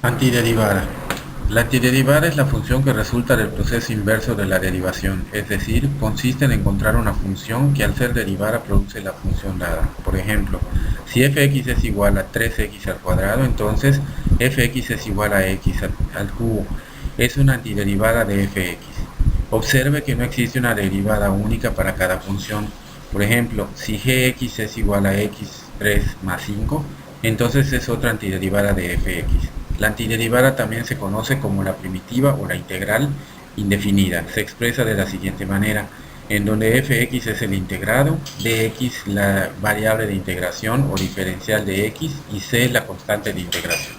Antiderivada. La antiderivada es la función que resulta del proceso inverso de la derivación, es decir, consiste en encontrar una función que al ser derivada produce la función dada. Por ejemplo, si fx es igual a 3x al cuadrado, entonces fx es igual a x al cubo. Es una antiderivada de fx. Observe que no existe una derivada única para cada función. Por ejemplo, si gx es igual a x3 más 5, entonces es otra antiderivada de fx. La antiderivada también se conoce como la primitiva o la integral indefinida. Se expresa de la siguiente manera, en donde fx es el integrado, dx la variable de integración o diferencial de x y c la constante de integración.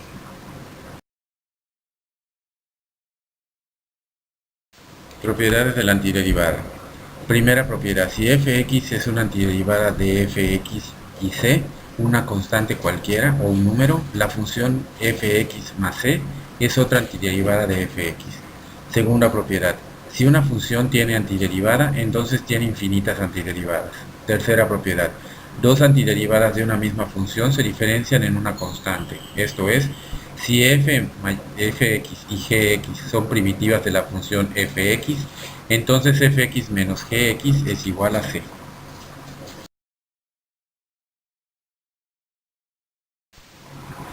Propiedades de la antiderivada. Primera propiedad, si fx es una antiderivada de fx y c, una constante cualquiera o un número, la función fx más c es otra antiderivada de fx. Segunda propiedad, si una función tiene antiderivada, entonces tiene infinitas antiderivadas. Tercera propiedad, dos antiderivadas de una misma función se diferencian en una constante, esto es, si fx y gx son primitivas de la función fx, entonces fx menos gx es igual a c.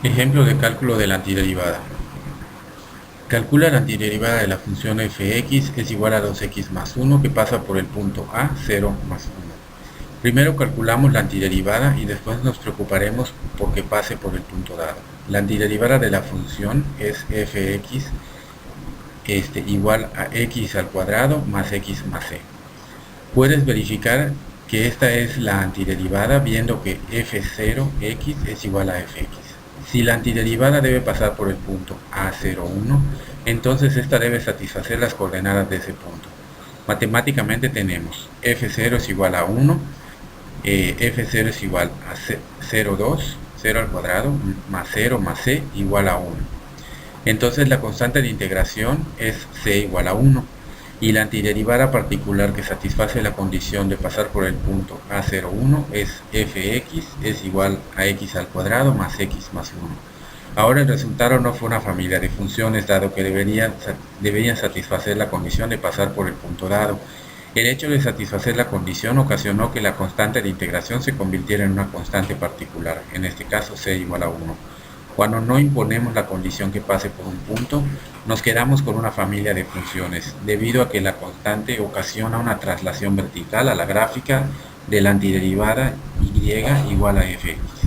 Ejemplo de cálculo de la antiderivada. Calcula la antiderivada de la función fx es igual a 2x más 1 que pasa por el punto A, 0 más 1. Primero calculamos la antiderivada y después nos preocuparemos por que pase por el punto dado. La antiderivada de la función es fx igual a x al cuadrado más x más c. Puedes verificar que esta es la antiderivada viendo que f0x es igual a fx. Si la antiderivada debe pasar por el punto A01, entonces esta debe satisfacer las coordenadas de ese punto. Matemáticamente tenemos f0 es igual a 1, f0 es igual a 0,2, 0 al cuadrado, más 0 más c igual a 1. Entonces la constante de integración es c igual a 1 y la antiderivada particular que satisface la condición de pasar por el punto A01 es fx es igual a x al cuadrado más x más 1. Ahora el resultado no fue una familia de funciones dado que deberían satisfacer la condición de pasar por el punto dado. El hecho de satisfacer la condición ocasionó que la constante de integración se convirtiera en una constante particular, en este caso c igual a 1. Cuando no imponemos la condición que pase por un punto, nos quedamos con una familia de funciones, debido a que la constante ocasiona una traslación vertical a la gráfica de la antiderivada y igual a fx.